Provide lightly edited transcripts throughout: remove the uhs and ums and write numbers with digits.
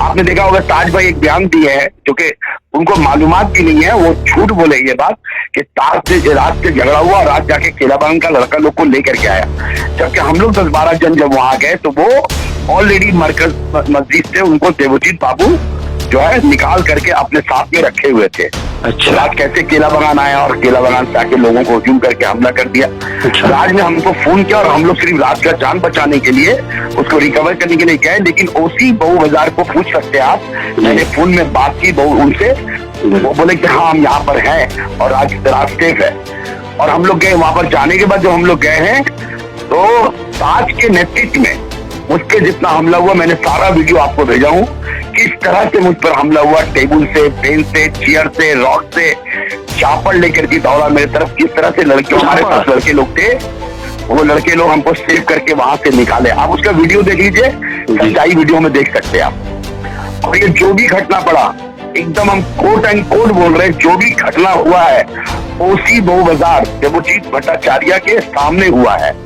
आपने देखा होगा ताज भाई एक बयान दिए हैं जो कि उनको मालूमात भी नहीं है, वो झूठ बोले ये बात कि ताज से रात से झगड़ा हुआ और रात जाके केलाबांग का लड़का लोग को लेकर के आया, जबकि हम लोग 10-12 जन जब वहां गए तो वो ऑलरेडी मरकज मस्जिद से उनको देवजीत बाबू जो है निकाल करके अपने साथ में रखे हुए थे। अच्छा। राज कैसे केला बगान आया और केला बगान से आके लोगों को हजूम करके हमला कर दिया। अच्छा। राज ने हमको फोन किया और हम लोग सिर्फ राज का जान बचाने के लिए उसको रिकवर करने के लिए गए, लेकिन ओसी बहू बाजार को पूछ सकते हैं आप, मैंने फोन में बात की बहू उनसे, वो बोले कि हाँ हम यहाँ पर हैं और राज सेफ है। और हम लोग गए वहां पर, जाने के बाद जब हम लोग गए हैं तो ताज के नेतृत्व में मुझ पे जितना हमला हुआ मैंने सारा वीडियो आपको भेजा हूँ, किस तरह से मुझ पर हमला हुआ, टेबल से, पेन से, चेयर से, रॉड से, चापड़ लेकर के दौड़ा मेरे तरफ, किस तरह से लड़के, हमारे पास लड़के लोग थे, वो लड़के लोग हमको सेव करके वहां से निकाले। आप उसका वीडियो देख लीजिए, सच्चाई वीडियो में देख सकते हैं आप। और ये जो भी घटना पड़ा एकदम हम कोट एंड कोट बोल रहे हैं, जो भी घटना हुआ है ओसी बहू बाजार देवजीत भट्टाचार्य के सामने हुआ है,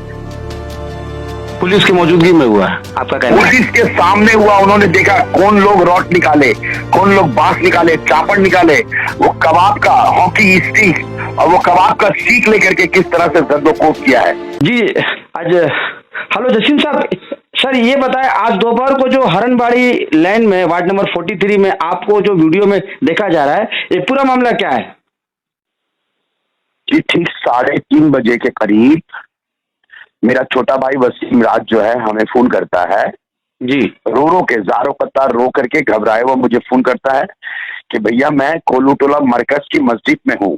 पुलिस की मौजूदगी में हुआ है आपका कहना है? पुलिस के सामने हुआ। उन्होंने देखा कौन लोग रॉड निकाले, कौन लोग बांस निकाले, चापड़ निकाले, वो कबाब का हॉकी स्टिक और वो कबाब का सीख लेकर के किस तरह से जद्दोकोब किया है। जी आज हेलो जसीम साहब, सर ये बताएं आज दोपहर को जो हरनबाड़ी लाइन में वार्ड नंबर 43 में आपको जो वीडियो में देखा जा रहा है, ये पूरा मामला क्या है? जी ठीक 3:30 बजे के करीब मेरा छोटा भाई वसीम राज जो है हमें फोन करता है जी, रो के जारो कतार रो करके घबराए वो मुझे फोन करता है कि भैया मैं कोलूटोला मरकज की मस्जिद में हूँ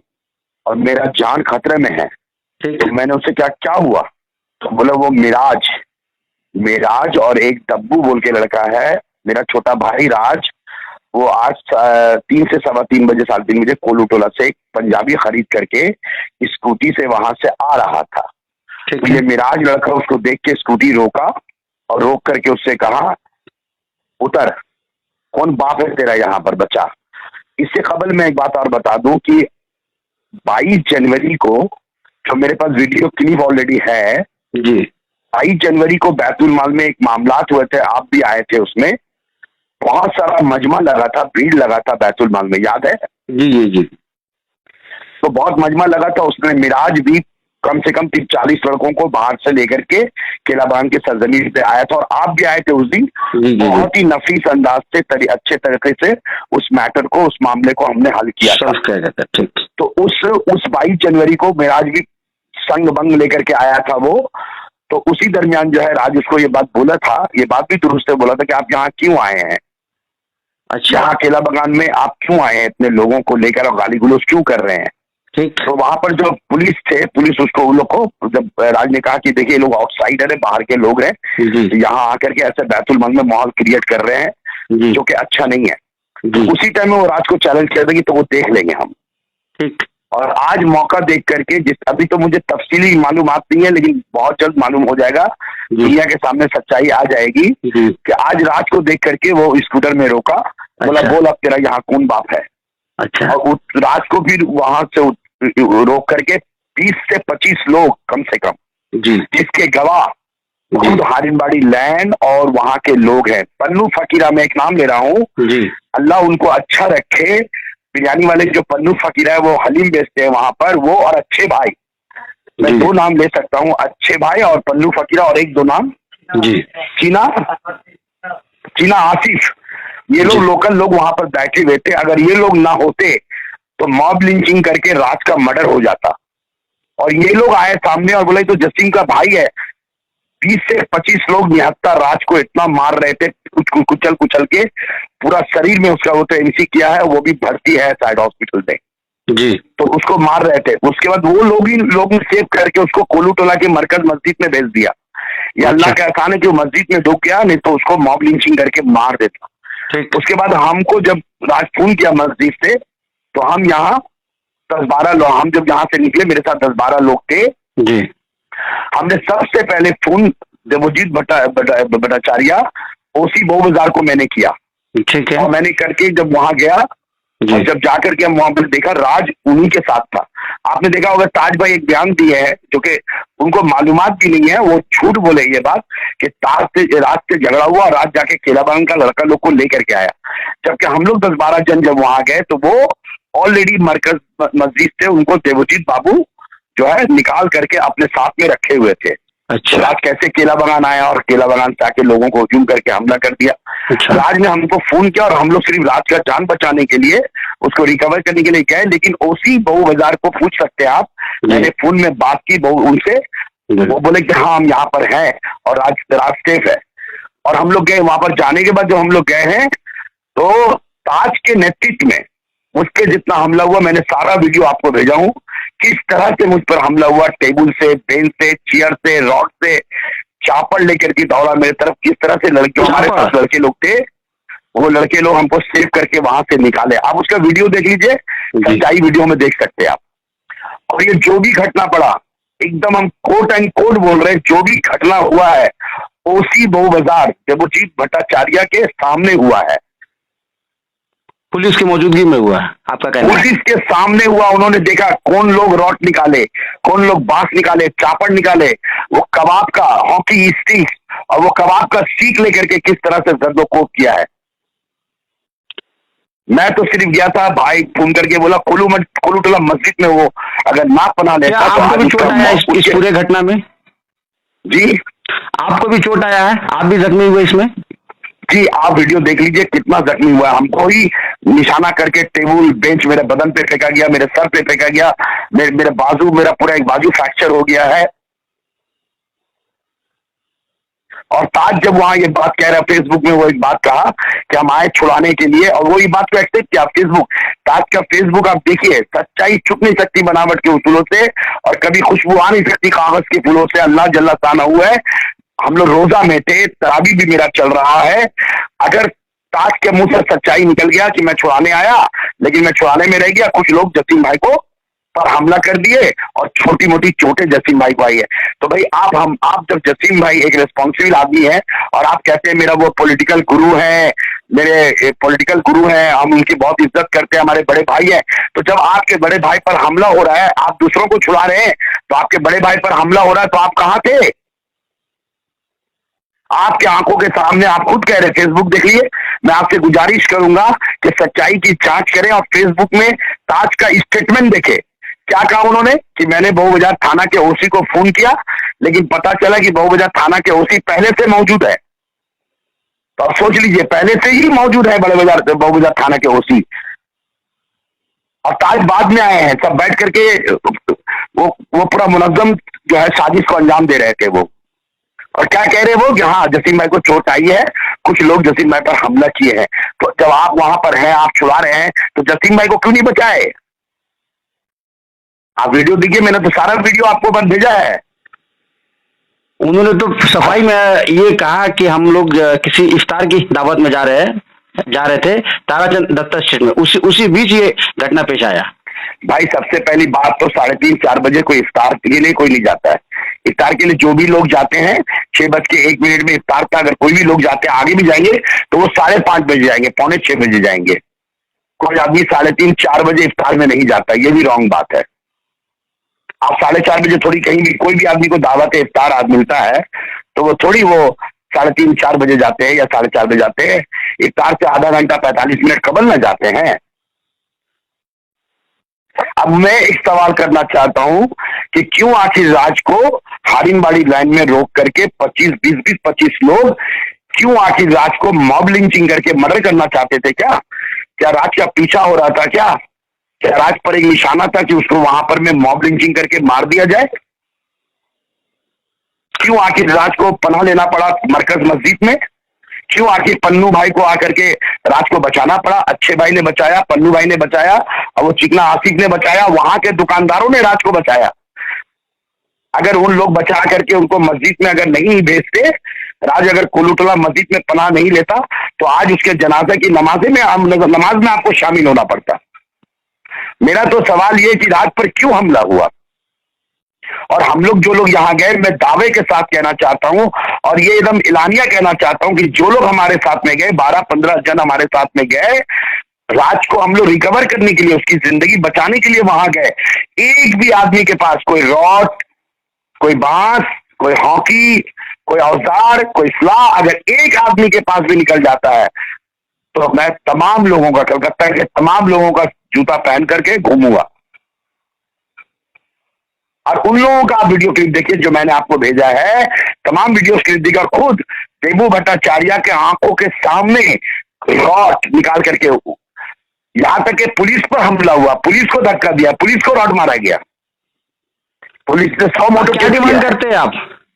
और मेरा जान खतरे में है। तो मैंने उससे क्या हुआ, तो बोला वो मिराज और एक डब्बू बोल के लड़का है मेरा छोटा भाई राज, वो आज 3 से 3:15 बजे 3:30 बजे कोलूटोला से एक पंजाबी खरीद करके स्कूटी से वहां से आ रहा था। तो ये मिराज लड़का उसको देख के स्कूटी रोका और रोक करके उससे कहा उतर, कौन बाप है तेरा यहाँ पर बच्चा। इससे कबल मैं एक बात और बता दूं कि 22 जनवरी को जो मेरे पास वीडियो क्लिप ऑलरेडी है जी, 22 जनवरी को बैतुल माल में एक मामला हुए थे, आप भी आए थे उसमें, बहुत सारा मजमा लगा था, भीड़ लगा था बैतुल माल में, याद है? जी जी जी। तो बहुत मजमा लगा था, उसमें मिराज भी कम से कम 30-40 लड़कों को बाहर से लेकर के केलाबांग के सरजमीन पे आया था और आप भी आए थे उस दिन। बहुत ही नफीस अंदाज से अच्छे तरीके से उस मैटर को, उस मामले को हमने हल किया था। तो उस 22 जनवरी को मिराज भी संग बंग लेकर के आया था वो, तो उसी दरमियान जो है राज उसको ये बात बोला था, ये बात भी दुरुस्त बोला था कि आप यहाँ क्यों आए हैं, अच्छा यहाँ केला बगान में आप क्यों आए हैं इतने लोगों को लेकर और गाली गुलोज क्यों कर रहे हैं। तो वहां पर जो पुलिस थे, पुलिस उसको उन लोग को, जब राज ने कहा कि देखिए लोग आउटसाइडर है, बाहर के लोग हैं, यहाँ आकर के ऐसे बैतुल माल में माहौल क्रिएट कर रहे हैं जो कि अच्छा नहीं है, तो उसी टाइम में वो राज को चैलेंज किया था कि तो वो देख लेंगे हम। ठीक। और आज मौका देख करके अभी तो मुझे तफसीली मालूमात नहीं है, लेकिन बहुत जल्द मालूम हो जाएगा, दुनिया के सामने सच्चाई आ जाएगी कि आज राज को देख करके वो स्कूटर में रोका, बोला बोल अब तेरा यहाँ कौन बाप है। अच्छा। और राज को फिर वहां से रोक करके 20 से 25 लोग कम से कम, जिसके गवाह खुद हारिनबाड़ी लैंड और वहां के लोग हैं। पन्नू फकीरा, मैं एक नाम ले रहा हूँ, अल्लाह उनको अच्छा रखे, बिरयानी वाले जो पन्नू फकीरा है वो हलीम बेचते हैं वहां पर, वो और अच्छे भाई, मैं 2 नाम ले सकता हूँ, अच्छे भाई और पन्नू फकीरा, और एक 2 नाम चीना आसिफ, ये लोग लोकल लोग वहां पर बैठे हुए थे। अगर ये लोग ना होते तो मॉब लिंचिंग करके राज का मर्डर हो जाता। और ये लोग आए सामने और बोले तो जसीम का भाई है, 20 से 25 लोग निहत्ता राज को इतना मार रहे थे, कुचल के पूरा शरीर में उसका वो तो एमसी किया है, वो भी भर्ती है साइड हॉस्पिटल में जी, तो उसको मार रहे थे। उसके बाद वो लोग ने सेव करके उसको कोलूटोला के मरकज मस्जिद में भेज दिया। ये अल्लाह का एहसान है कि वो मस्जिद में डूब गया, नहीं तो उसको मॉब लिंचिंग करके मार देता। उसके बाद हमको जब राज फोन किया मस्जिद से, तो हम यहाँ 10-12 लोग, हम जब यहाँ से निकले मेरे साथ 10-12 लोग थे जी, हमने सबसे पहले फोन देवजीत भट्टाचार्य ओसी बहू बाजार को मैंने किया। ठीक है। और मैंने करके जब वहां गया और जब जाकर के हम वहां पर देखा, राज उन्हीं के साथ था। आपने देखा होगा ताज भाई एक बयान दिए हैं, जो कि उनको मालूमात भी नहीं है, वो झूठ बोले ये बात कि राज से झगड़ा हुआ, राज जाके केलाबांग का लड़का लोग को लेकर के आया। जबकि हम लोग 10-12 जन जब वहां गए तो वो ऑलरेडी मरकज मस्जिद से उनको देवजीत बाबू जो है निकाल करके अपने साथ में रखे हुए थे। अच्छा। राज कैसे केला बागान आया और केला बागान से आके लोगों को हजूम करके हमला कर दिया। अच्छा। राज ने हमको फोन किया और हम लोग सिर्फ राज का जान बचाने के लिए उसको रिकवर करने के लिए गए, लेकिन ओसी बहू बाजार को पूछ सकते हैं आप, मैंने फोन में बात की बहू उनसे, वो बोले कि हाँ हम यहाँ पर हैं और राज सेफ है। और हम लोग गए वहां पर। जाने के बाद जो हम लोग गए हैं तो ताज के नेतृत्व में उसके जितना हमला हुआ, मैंने सारा वीडियो आपको भेजा हूं, किस तरह से मुझ पर हमला हुआ, टेबल से, बेंच से, चेयर से, रॉड से, चापड़ लेकर के दौड़ा मेरे तरफ। किस तरह से लड़के, हमारे पास लड़के लोग थे, वो लड़के लोग हमको सेव करके वहां से निकाले। आप उसका वीडियो देख लीजिए, सच्चाई वीडियो में देख सकते हैं आप। और ये जो भी घटना पड़ा, एकदम हम कोट एंड कोट बोल रहे हैं, जो भी घटना हुआ है ओसी बहू बाजार देवजीत भट्टाचार्य के सामने हुआ है, पुलिस की मौजूदगी में हुआ है, आपका कहना है? पुलिस के सामने हुआ। उन्होंने देखा कौन लोग रॉड निकाले, कौन लोग बांस निकाले, चापड़ निकाले, वो कबाब का हॉकी स्टिक और वो कबाब का सीख लेकर के किस तरह से जर्दोकोब किया है। मैं तो सिर्फ गया था, भाई फोन करके बोला कोलूटला मस्जिद में वो अगर ना पना लेता तो आपको भी चोट आया इस पूरे घटना में? जी आपको भी चोट आया है, आप भी जख्मी हुए इसमें? जी आप वीडियो देख लीजिए कितना जख्मी हुआ है। हमको ही निशाना करके टेबल बेंच मेरे बदन पे फेंका गया, मेरे सर पे फेंका गया, मेरे बाजू, मेरा पूरा एक बाजू फ्रैक्चर हो गया है। और ताज जब वहां ये बात कह रहा है फेसबुक में, वो एक बात कहा कि हम आए छुड़ाने के लिए, और वो ये बात को एक्सेप्ट किया। फेसबुक, ताज का फेसबुक आप देखिए, सच्चाई छुप नहीं सकती बनावट के उसूलों से, और कभी खुशबू आ नहीं सकती कागज के फूलों से। अल्लाह जल्ला शाना हुआ है, हम लोग रोजा में थे, तरावी भी मेरा चल रहा है। अगर ताज के मुंह से सच्चाई निकल गया कि मैं छुड़ाने आया, लेकिन मैं छुड़ाने में रह गया, कुछ लोग जसीम भाई को पर हमला कर दिए और छोटी मोटी चोटें जसीम भाई को आई है। तो भाई आप जब जसीम भाई एक रिस्पॉन्सिबल आदमी है और आप कहते हैं मेरा वो पॉलिटिकल गुरु है, मेरे पॉलिटिकल गुरु हैं, हम उनकी बहुत इज्जत करते हैं, हमारे बड़े भाई हैं, तो जब आपके बड़े भाई पर हमला हो रहा है, आप दूसरों को छुड़ा रहे हैं, तो आपके बड़े भाई पर हमला हो रहा है तो आप कहां थे? आपके आंखों के सामने, आप खुद कह रहे, फेसबुक देख लिए। मैं आपसे गुजारिश करूंगा कि सच्चाई की जांच करें और फेसबुक में ताज का स्टेटमेंट देखें। क्या कहा उन्होंने कि मैंने बहू बाजार थाना के ओसी को फोन किया, लेकिन पता चला कि बहू बाजार थाना के ओसी पहले से मौजूद है। तो आप सोच लीजिए, पहले से ही मौजूद है बहू बाजार थाना के ओसी, और ताज बाद में आए हैं। सब बैठ करके वो पूरा मुनज्जम जो है साजिश को अंजाम दे रहे थे वो। और क्या कह रहे वो कि हाँ जसीम भाई को चोट आई है, कुछ लोग जसीम भाई पर हमला किए हैं। तो जब आप वहां पर हैं, आप छुड़ा रहे हैं, तो जसीम भाई को क्यों नहीं बचाए? आप वीडियो देखिए, मैंने तो सारा वीडियो आपको बंद भेजा है। उन्होंने तो सफाई में ये कहा कि हम लोग किसी इफ्तार की दावत में जा रहे थे ताराचंद दत्ता स्ट्रीट में, उसी बीच ये घटना पेश आया। भाई सबसे पहली बात तो 3:30-4 बजे कोई इफ्तार के लिए कोई नहीं जाता है। इफ्तार के लिए जो भी लोग जाते हैं 6:01 में इफ्तार का, अगर कोई भी लोग जाते हैं, आगे भी जाएंगे तो वो 5:30 बजे जाएंगे, 5:45 बजे जाएंगे। कोई आदमी 3:30-4 बजे इफ्तार में नहीं जाता, ये भी रॉन्ग बात है। आप 4:30 बजे थोड़ी कहीं भी कोई भी आदमी को दावत इफ्तार आज मिलता है तो वो थोड़ी वो 3:30-4 बजे जाते हैं या 4:30 बजे जाते हैं। इफ्तार से आधा घंटा 45 मिनट कबल ना जाते हैं। अब मैं एक सवाल करना चाहता हूं कि क्यों आखिर राज को हारिनबाड़ी लाइन में रोक करके 25 लोग क्यों आखिर राज को मॉब लिंचिंग करके मर्डर करना चाहते थे? क्या राज का पीछा हो रहा था? क्या राज पर एक निशाना था कि उसको वहां पर में मॉब लिंचिंग करके मार दिया जाए? क्यों आखिर राज को पनाह लेना पड़ा मरकज मस्जिद में? क्यों आखिर पन्नू भाई को आकर के राज को बचाना पड़ा? अच्छे भाई ने बचाया, पन्नू भाई ने बचाया, और वो चिकना आसिफ ने बचाया, वहां के दुकानदारों ने राज को बचाया। अगर उन लोग बचा करके उनको मस्जिद में अगर नहीं भेजते, राज अगर कोलूटला मस्जिद में पनाह नहीं लेता, तो आज उसके जनाजे की नमाज में आपको शामिल होना पड़ता। मेरा तो सवाल ये कि राज पर क्यों हमला हुआ? और हम लोग जो लोग यहाँ गए, मैं दावे के साथ कहना चाहता हूं और ये एकदम इलानिया कहना चाहता हूं कि जो लोग हमारे साथ में गए, 12-15 जन हमारे साथ में गए, राज को हम लोग रिकवर करने के लिए, उसकी जिंदगी बचाने के लिए वहां गए। एक भी आदमी के पास कोई रॉड, कोई बांस, कोई हॉकी, कोई औजार, कोई स्लाह अगर एक आदमी के पास भी निकल जाता है तो मैं तमाम लोगों का, कलकत्ता के तमाम लोगों का जूता पहन करके घूमूंगा। और उन लोगों का वीडियो क्लिप देखिए जो मैंने आपको भेजा है, तमाम वीडियो क्लिप देखकर खुद देबू भट्टाचार्य के आंखों के सामने रॉड निकाल करके, यहां तक कि पुलिस पर हमला हुआ, पुलिस को धक्का दिया, पुलिस को रॉड मारा गया, पुलिस ने 100 मोटो क्या डिमांड करते हैं आप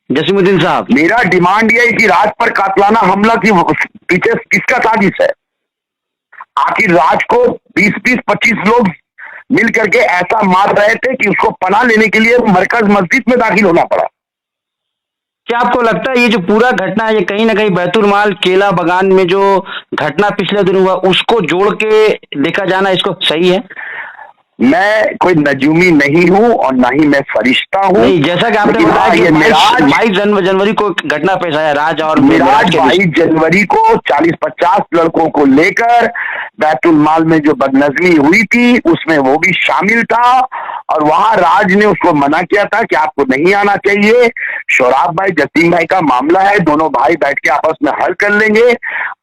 जसीमुद्दीन साहब? मेरा डिमांड यह है कि राज पर कातलाना हमला की पीछे किसका साजिश है? आखिर राज को 20-25 लोग मिल करके ऐसा मार रहे थे कि उसको पनाह लेने के लिए मरकज मस्जिद में दाखिल होना पड़ा। क्या आपको लगता है ये जो पूरा घटना है ये कहीं ना कहीं बैतुल माल केला बगान में जो घटना पिछले दिन हुआ उसको जोड़ के देखा जाना इसको सही है? मैं कोई नजूमी नहीं हूं और ना ही मैं फरिश्ता हूं। नहीं, जैसा कि आपने बताया कि 22 जनवरी को घटना पेश आया राज और मिराज 22 जनवरी को 40-50 लड़कों को लेकर बैतुल माल में जो बदनजमी हुई थी उसमें वो भी शामिल था और वहां राज ने उसको मना किया था कि आपको नहीं आना चाहिए। शोराब भाई, जसीम भाई का मामला है, दोनों भाई बैठ के आपस में हल कर लेंगे।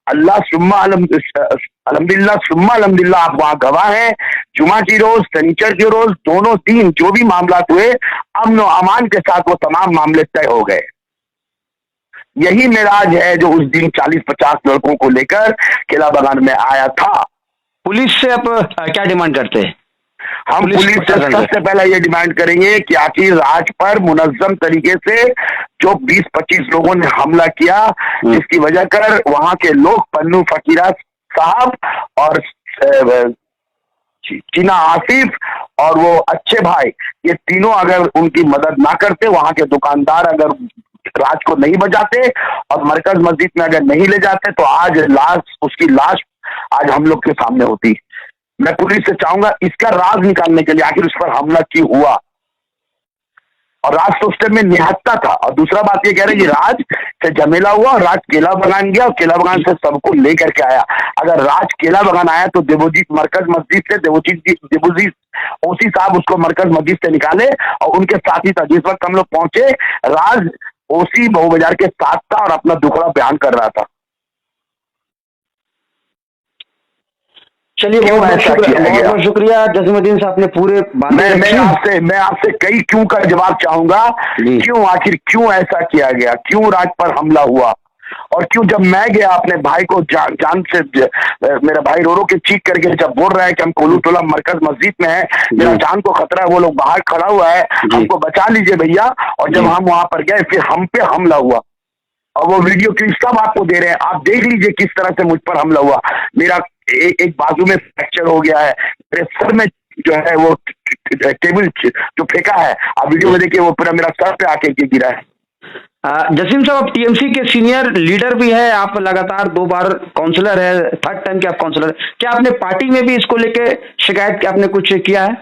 अल्लाह सुम्मा अल्हम्दुलिल्लाह सुम्मा अल्हम्दुलिल्लाह आप वहां गवाह हैं। जुमा की रोज, शनिचर के रोज, दोनों दिन जो भी मामला हुए अमन और अमान के साथ वो तमाम मामले तय हो गए। यही मिराज है जो उस दिन 40-50 लड़कों को लेकर केला बगान में आया था। पुलिस से आप क्या डिमांड करते हैं? हम पुलिस से सबसे पहले ये डिमांड करेंगे कि आखिर राज पर मुनज्जम तरीके से जो 20-25 लोगों ने हमला किया जिसकी वजह कर वहां के लोग पन्नू फकीरा साहब और चीना आसिफ और वो अच्छे भाई, ये तीनों अगर उनकी मदद ना करते, वहां के दुकानदार अगर राज को नहीं बचाते और मरकज मस्जिद में अगर नहीं ले जाते तो आज उसकी लाश आज हम लोग के सामने होती। मैं पुलिस से चाहूंगा इसका राज निकालने के लिए आखिर उस पर हमला क्यों हुआ और राज तो उस टाइम में निहत्ता था। और दूसरा बात ये कह रहे हैं कि राज से झमेला हुआ और राज केला बगान गया और केला बगान से सबको लेकर के आया। अगर राज केला बगान आया तो देवोजीत मरकज मस्जिद से देवोजीत ओसी साहब उसको मरकज मस्जिद से निकाले और उनके साथ ही था। जिस वक्त हम लोग पहुंचे राज ओसी बहु बाजार के साथ था और अपना दुखड़ा बयान कर रहा था। चलिए, बहुत शुक्रिया जसीमुद्दीन साहब ने पूरे मैं आपसे कई क्यों का जवाब चाहूंगा। क्यों, आखिर क्यों ऐसा किया गया, क्यों राज पर हमला हुआ और क्यों जब मैं गया अपने भाई को जान से मेरा भाई रो के चीख करके जब बोल रहा है कि हम कोलू टोला मरकज मस्जिद में है, मेरा जान को खतरा है, वो लोग बाहर खड़ा हुआ है, हमको बचा लीजिए भैया। और जब हम वहां पर गए फिर हम पे हमला हुआ और वो वीडियो क्लिप सब आपको दे रहे हैं, आप देख लीजिए किस तरह से मुझ पर हमला हुआ। मेरा एक बाजू में फ्रैक्चर हो गया है, मेरे सर में जो है वो टेबल जो फेंका है, आप वीडियो में देखिए, वो पूरा मेरा सर पे आके गिरा है। जसीम साहब, आप टीएमसी के सीनियर लीडर भी है, आप लगातार 2 बार काउंसलर है, 3rd टाइम के आप काउंसलर, क्या आपने पार्टी में भी इसको लेके शिकायत आपने कुछ किया है?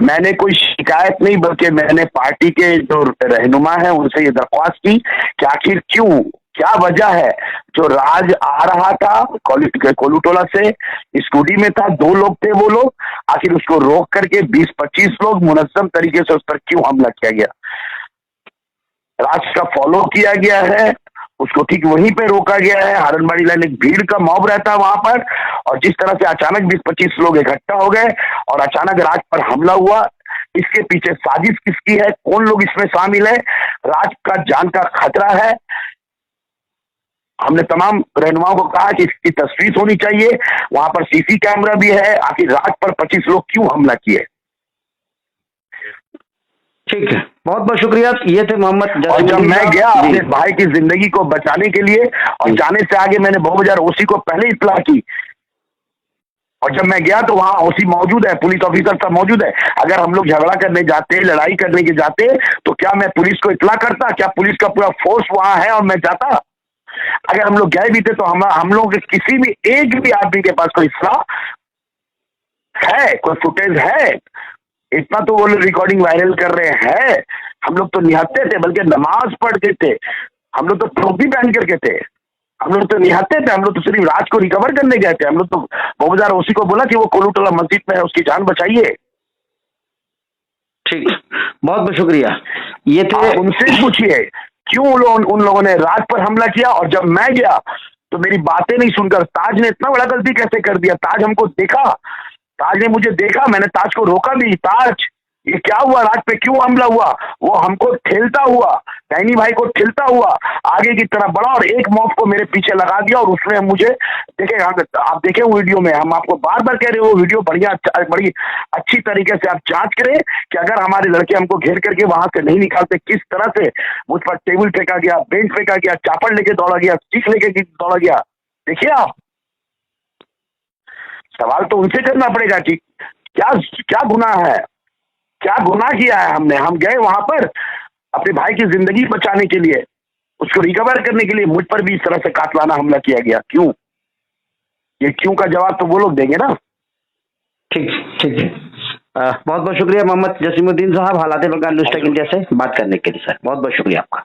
मैंने कोई शिकायत नहीं, बल्कि मैंने पार्टी के जो रहनुमा है उनसे ये दरख्वास्त की कि आखिर क्यों, क्या वजह है जो राज आ रहा था कोलू टोला से, स्कूटी में था, 2 लोग थे, वो लोग आखिर उसको रोक करके 20-25 लोग मुनज्जम तरीके से उस पर क्यों हमला किया गया। राज का फॉलो किया गया है, उसको ठीक वहीं पे रोका गया है। हरनबाड़ी लाइन एक भीड़ का मॉब रहता है वहां पर और जिस तरह से अचानक 20-25 लोग इकट्ठा हो गए और अचानक राज पर हमला हुआ, इसके पीछे साजिश किसकी है, कौन लोग इसमें शामिल है, राज का जान का खतरा है। हमने तमाम रहनुमाओं को कहा कि इसकी तस्वीर होनी चाहिए, वहां पर सीसी कैमरा भी है, आखिर राज पर 25 लोग क्यों हमला किए। ठीक है, बहुत बहुत शुक्रिया। ये थे मोहम्मद। और जब मैं गया अपने भाई की जिंदगी को बचाने के लिए और जाने से आगे मैंने बहु बाजार ओसी को पहले इत्तला की और जब मैं गया तो वहां ओसी मौजूद है, पुलिस ऑफिसर सब मौजूद है। अगर हम लोग झगड़ा करने जाते, लड़ाई करने के जाते तो क्या मैं पुलिस को इत्तला करता, क्या पुलिस का पूरा फोर्स वहां है और मैं जाता? अगर हम लोग गए भी थे तो हम लोग किसी भी एक भी आदमी के पास कोई इस्लाह है, कोई फुटेज है? इतना तो वो लोग रिकॉर्डिंग वायरल कर रहे हैं। हम लोग तो निहत्ते थे, बल्कि नमाज पढ़ते थे, हम लोग तो टोपी पहन करके थे। हम लोग तो निहत्ते थे, हम लोग तो सिर्फ राज को रिकवर करने गए थे। हम लोग तो बहुजार ओसी को बोला कि वो कोलूटोला मस्जिद में है, उसकी जान बचाइए। ठीक, बहुत बहुत शुक्रिया। ये थे, उनसे पूछिए क्यों उन लोगों ने राज पर हमला किया। और जब मैं गया तो मेरी बातें नहीं सुनकर ताज ने इतना बड़ा गलती कैसे कर दिया। ताज हमको देखा, ताज ने मुझे देखा, मैंने ताज को रोका भी, ताज ये क्या हुआ, राज पे क्यों हमला हुआ। वो हमको ठेलता हुआ, डैनी भाई को ठेलता हुआ आगे की तरफ बढ़ा और एक मॉब को मेरे पीछे लगा दिया। और उसने मुझे देखे, आप देखें वीडियो में, हम आपको बार बार कह रहे हो वो वीडियो बड़ी अच्छी तरीके से आप जांच करें कि अगर हमारे लड़के हमको घेर करके वहां से नहीं निकालते, किस तरह से मुझ पर टेबल फेंका गया, बेंच फेंका गया, चापड़ लेके दौड़ा गया, स्टिक लेके दौड़ा गया। देखिए आप, सवाल तो उनसे करना पड़ेगा कि क्या गुनाह है, क्या गुनाह किया है हमने। हम गए वहां पर अपने भाई की जिंदगी बचाने के लिए, उसको रिकवर करने के लिए, मुझ पर भी इस तरह से कातलाना हमला किया गया। क्यों? ये क्यों का जवाब तो वो लोग देंगे ना। ठीक ठीक है, बहुत बहुत शुक्रिया मोहम्मद जसीमुद्दीन साहब, हालात बंगाल न्यूज़ टेक इंडिया से बात करने के लिए सर, बहुत बहुत शुक्रिया आपका।